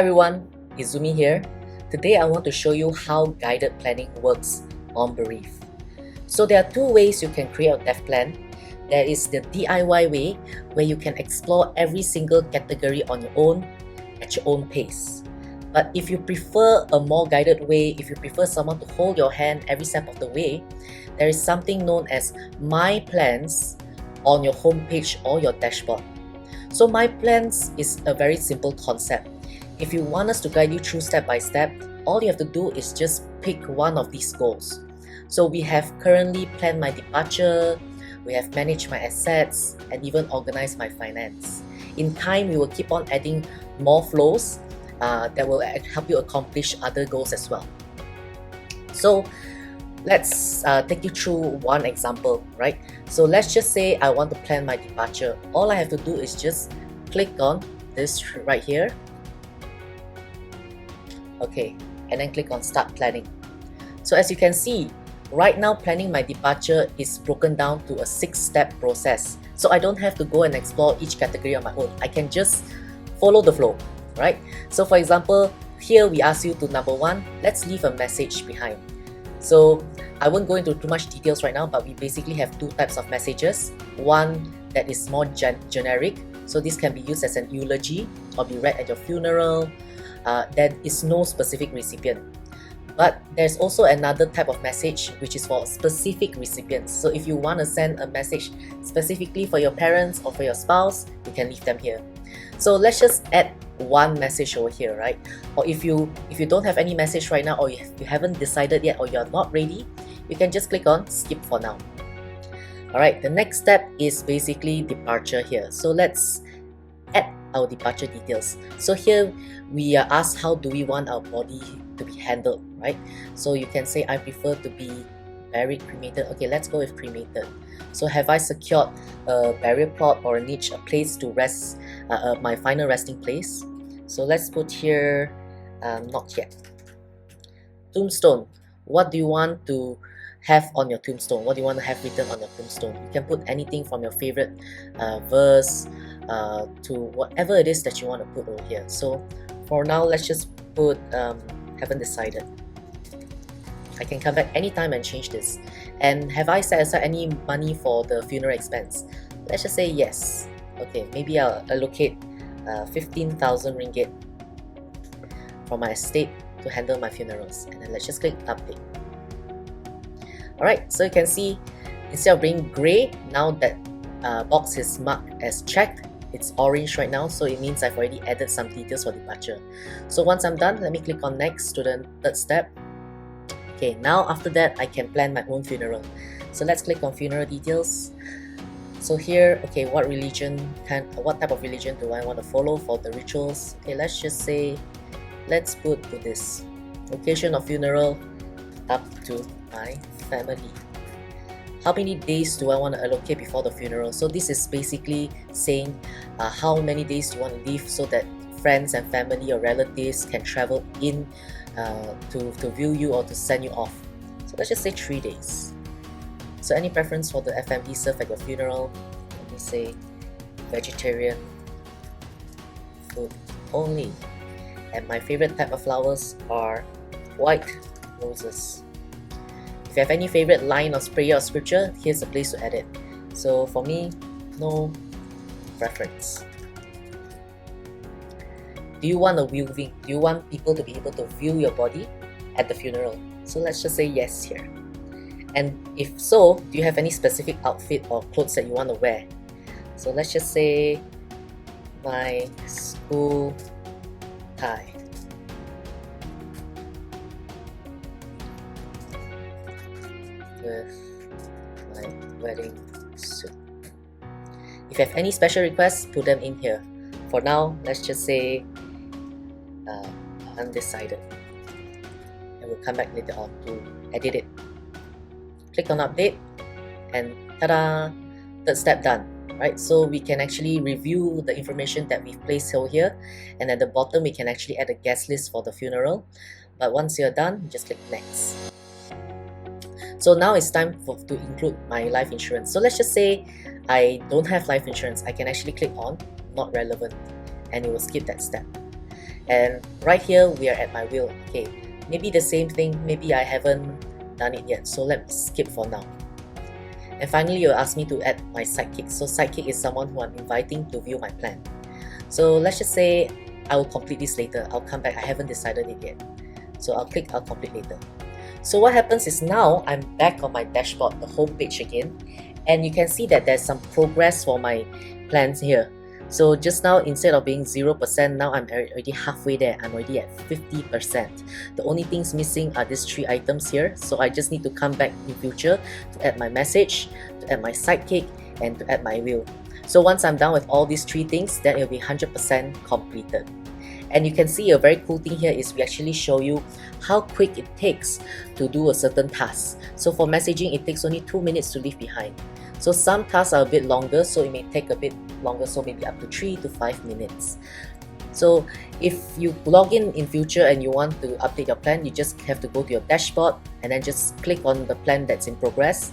Everyone, Izumi here. Today I want to show you how guided planning works on Bereev. So there are two ways you can create a death plan. There is the DIY way, where you can explore every single category on your own at your own pace. But if you prefer a more guided way, if you prefer someone to hold your hand every step of the way, there is something known as My Plans on your homepage or your dashboard. So My Plans is a very simple concept. If you want us to guide you through step by step, all you have to do is just pick one of these goals. So we have currently planned my departure, we have managed my assets, and even organized my finance. In time, we will keep on adding more flows that will help you accomplish other goals as well. So let's take you through one example, right? So let's just say I want to plan my departure. All I have to do is just click on this right here. Okay, and then click on Start Planning. So as you can see, right now planning my departure is broken down to a 6-step process. So I don't have to go and explore each category on my own. I can just follow the flow, right? So for example, here we ask you to, number 1, let's leave a message behind. So I won't go into too much details right now, but we basically have 2 types of messages. One that is more generic, so this can be used as an eulogy or be read at your funeral. There is no specific recipient. But there's also another type of message which is for specific recipients. So if you want to send a message specifically for your parents or for your spouse, you can leave them here. So let's just add one message over here, right? Or if you don't have any message right now, or you haven't decided yet, or you're not ready, you can just click on Skip for now. Alright, the next step is basically departure here. So let's add our departure details. So here we are asked how do we want our body to be handled, right? So you can say I prefer to be buried, cremated. Okay, let's go with cremated. So have I secured a burial plot or a niche, a place to rest, my final resting place? So let's put here not yet. Tombstone. What do you want to have on your tombstone? What do you want to have written on your tombstone? You can put anything from your favorite verse to whatever it is that you want to put over here. So for now, let's just put haven't decided. I can come back anytime and change this. And have I set aside any money for the funeral expense? Let's just say yes. Okay, maybe I'll allocate 15,000 ringgit from my estate to handle my funerals. And then let's just click update. Alright, so you can see instead of being gray, now that box is marked as checked, it's orange right now, so it means I've already added some details for departure. So once I'm done, let me click on next to the 3rd step. Okay, now after that, I can plan my own funeral. So let's click on funeral details. So here, okay, what type of religion do I want to follow for the rituals? Okay, let's just say, let's put to this location of funeral up to my family. How many days do I want to allocate before the funeral? So this is basically saying how many days do you want to leave so that friends and family or relatives can travel in to view you or to send you off. So let's just say 3 days. So any preference for the F&B served at your funeral? Let me say vegetarian food only. And my favorite type of flowers are white roses. If you have any favorite line or prayer or scripture, here's the place to add it. So for me, no preference. Do you want a viewing? Do you want people to be able to view your body at the funeral? So let's just say yes here. And if so, do you have any specific outfit or clothes that you want to wear? So let's just say my school tie. With my wedding suit. If you have any special requests, put them in here. For now, let's just say undecided. And we'll come back later on to edit it. Click on update and ta-da! 3rd step done. Right? So we can actually review the information that we've placed over here, and at the bottom we can actually add a guest list for the funeral. But once you're done, just click next. So now it's time to include my life insurance. So let's just say I don't have life insurance. I can actually click on not relevant and it will skip that step. And right here, we are at my will. Okay, maybe the same thing, maybe I haven't done it yet, so let me skip for now. And finally, you'll ask me to add my sidekick. So sidekick is someone who I'm inviting to view my plan. So let's just say I will complete this later. I'll come back, I haven't decided it yet. So I'll click I'll complete later. So what happens is now I'm back on my dashboard, the home page again, and you can see that there's some progress for my plans here. So just now, instead of being 0%, now I'm already halfway there. I'm already at 50%. The only things missing are these 3 items here. So I just need to come back in future to add my message, to add my sidekick, and to add my wheel. So once I'm done with all these 3 things, then it will be 100% completed. And you can see a very cool thing here is we actually show you how quick it takes to do a certain task. So for messaging, it takes only 2 minutes to leave behind. So some tasks are a bit longer, so it may take a bit longer, so maybe up to 3 to 5 minutes. So if you log in future and you want to update your plan, you just have to go to your dashboard and then just click on the plan that's in progress,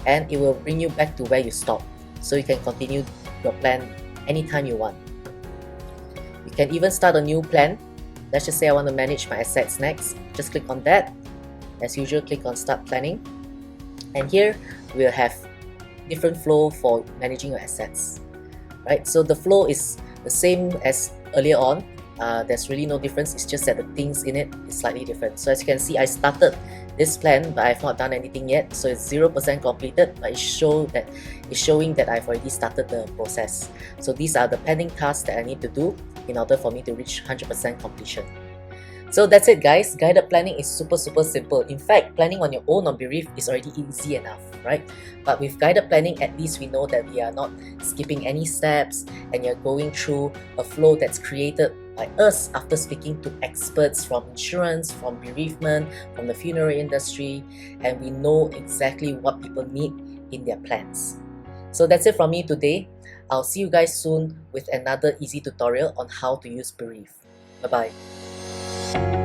and it will bring you back to where you stopped. So you can continue your plan anytime you want. You can even start a new plan. Let's just say I want to manage my assets next. Just click on that. As usual, click on Start Planning. And here we'll have different flow for managing your assets. Right? So the flow is the same as earlier on. There's really no difference. It's just that the things in it is slightly different. So as you can see, I started this plan, but I've not done anything yet. So it's 0% completed, but it's showing that I've already started the process. So these are the pending tasks that I need to do in order for me to reach 100% completion. So that's it, guys. Guided planning is super simple. In fact, planning on your own on Bereev is already easy enough, right? But with guided planning, at least we know that we are not skipping any steps and you're going through a flow that's created by us after speaking to experts from insurance, from bereavement, from the funeral industry, and we know exactly what people need in their plans. So that's it from me today. I'll see you guys soon with another easy tutorial on how to use Bereev. Bye-bye.